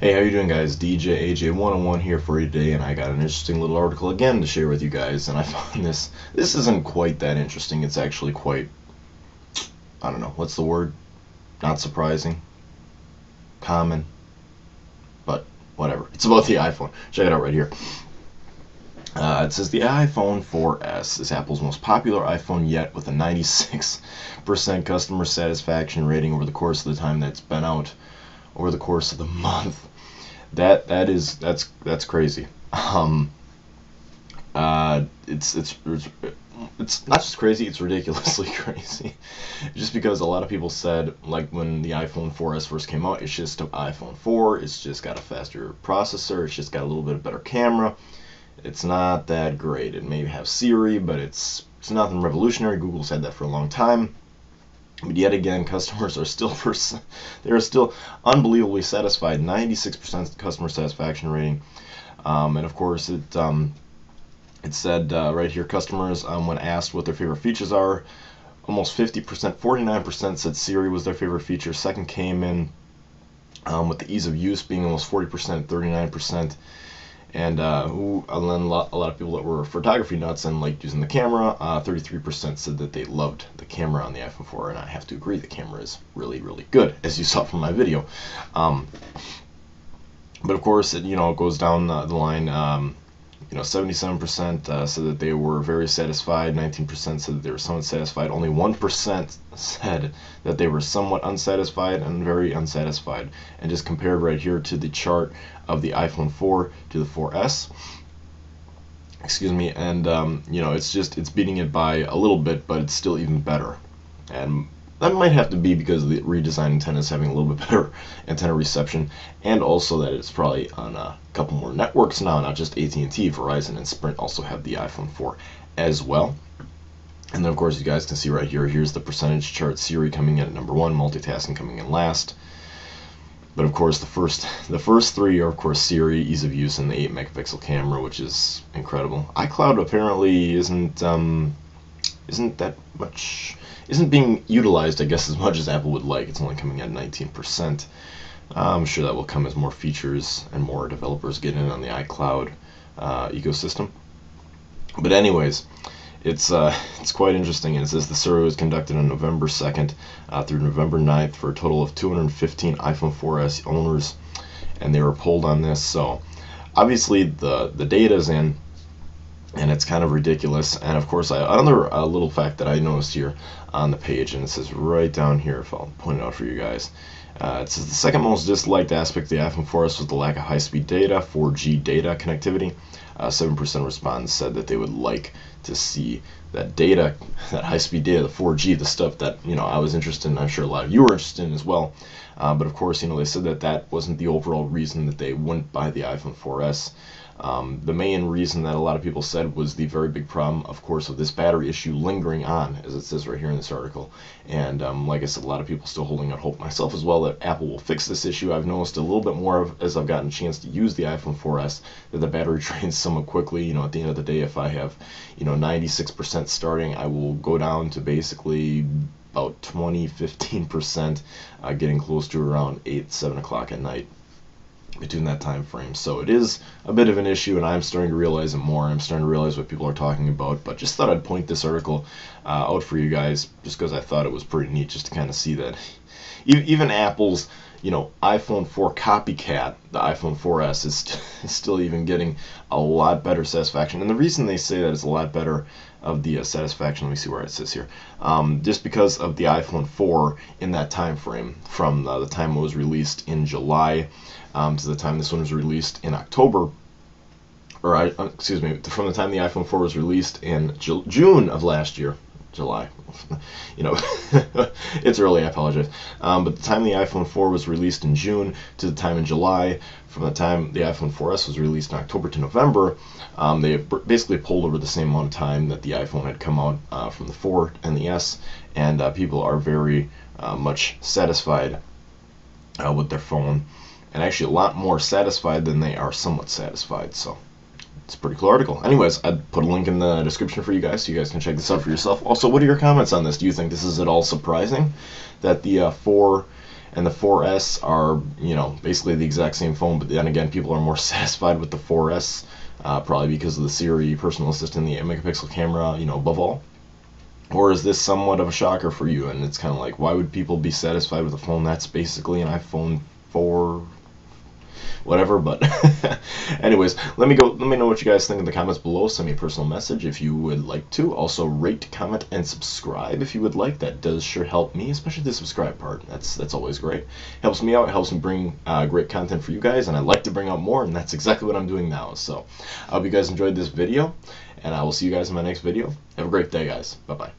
Hey, how you doing, guys? DJ AJ101 here for you today, and I got an interesting little article again to share with you guys. And I found this isn't quite that interesting. It's actually quite, I don't know, what's the word? Not surprising, common, but whatever. It's about the iPhone. Check it out right here. It says the iPhone 4S is Apple's most popular iPhone yet, with a 96% customer satisfaction rating over the course of the time that's been out, over the course of the month. That's crazy. It's not just crazy, it's ridiculously crazy. Just because a lot of people said, like when the iPhone 4S first came out, it's just an iPhone 4, it's just got a faster processor, it's just got a little bit better camera. It's not that great. It may have Siri, but it's nothing revolutionary. Google's had that for a long time. But yet again, customers are still they're still unbelievably satisfied. 96% customer satisfaction rating, and of course it said right here, customers when asked what their favorite features are, almost 50%, 49% said Siri was their favorite feature. Second came in with the ease of use being almost 40%, 39%. And then a lot of people that were photography nuts and liked using the camera, 33% said that they loved the camera on the iPhone 4, and I have to agree, the camera is really, really good, as you saw from my video. But of course, it goes down the line. 77% said that they were very satisfied, 19% said that they were somewhat satisfied, only 1% said that they were somewhat unsatisfied, and very unsatisfied. And just compared right here to the chart of the iPhone 4 to the 4S, excuse me, and it's beating it by a little bit, but it's still even better. And that might have to be because the redesigned antenna is having a little bit better antenna reception, and also that it's probably on a couple more networks now, not just AT&T, Verizon, and Sprint also have the iPhone 4 as well. And then of course you guys can see right here, here's the percentage chart. Siri coming in at number 1, multitasking coming in last. But of course the first three are of course Siri, ease of use, and the 8 megapixel camera, which is incredible. iCloud apparently isn't being utilized, I guess, as much as Apple would like. It's only coming at 19%. I'm sure that will come as more features and more developers get in on the iCloud ecosystem. But anyways, it's quite interesting. And it says the survey was conducted on November 2nd through November 9th for a total of 215 iPhone 4S owners, and they were polled on this. So obviously the data is in, and it's kind of ridiculous. And of course, another little fact that I noticed here on the page, and it says right down here, if I'll point it out for you guys, it says the second most disliked aspect of the iPhone 4S was the lack of high-speed data, 4G data connectivity. 7% of respondents said that they would like to see that data, that high-speed data, the 4G, the stuff that I was interested in. I'm sure a lot of you were interested in as well. But of course, they said that wasn't the overall reason that they wouldn't buy the iPhone 4S. The main reason that a lot of people said was the very big problem, of course, of this battery issue lingering on, as it says right here in this article. And like I said, a lot of people still holding out hope, myself as well, that Apple will fix this issue. I've noticed a little bit more as I've gotten a chance to use the iPhone 4S that the battery drains somewhat quickly. At the end of the day, if I have 96% starting, I will go down to basically about 15%, getting close to around 7 o'clock at night between that time frame. So it is a bit of an issue, and I'm starting to realize it more. I'm starting to realize what people are talking about, but just thought I'd point this article out for you guys, just because I thought it was pretty neat, just to kind of see that even Apple's iPhone 4 copycat, the iPhone 4S, is still even getting a lot better satisfaction. And the reason they say that it's a lot better of the satisfaction, let me see where it says here, just because of the iPhone 4 in that time frame, from the time it was released in July to the time this one was released in October, or excuse me, from the time the iPhone 4 was released in June of last year. July, it's early, I apologize, but the time the iPhone 4 was released in June to the time in July, from the time the iPhone 4S was released in October to November, they basically pulled over the same amount of time that the iPhone had come out from the 4 and the S, and people are very much satisfied with their phone, and actually a lot more satisfied than they are somewhat satisfied. So it's a pretty cool article. Anyways, I'd put a link in the description for you guys so you guys can check this out for yourself. Also, what are your comments on this? Do you think this is at all surprising that the 4 and the 4S are, basically the exact same phone, but then again, people are more satisfied with the 4S, probably because of the Siri personal assistant, the 8 megapixel camera, above all. Or is this somewhat of a shocker for you? And it's kind of like, why would people be satisfied with a phone that's basically an iPhone 4, whatever? But anyways, let me know what you guys think in the comments below. Send me a personal message if you would like to. Also, rate, comment, and subscribe if you would like. That does sure help me, especially the subscribe part. That's always great. Helps me out. Helps me bring great content for you guys, and I like to bring out more, and that's exactly what I'm doing now. So I hope you guys enjoyed this video, and I will see you guys in my next video. Have a great day, guys. Bye bye.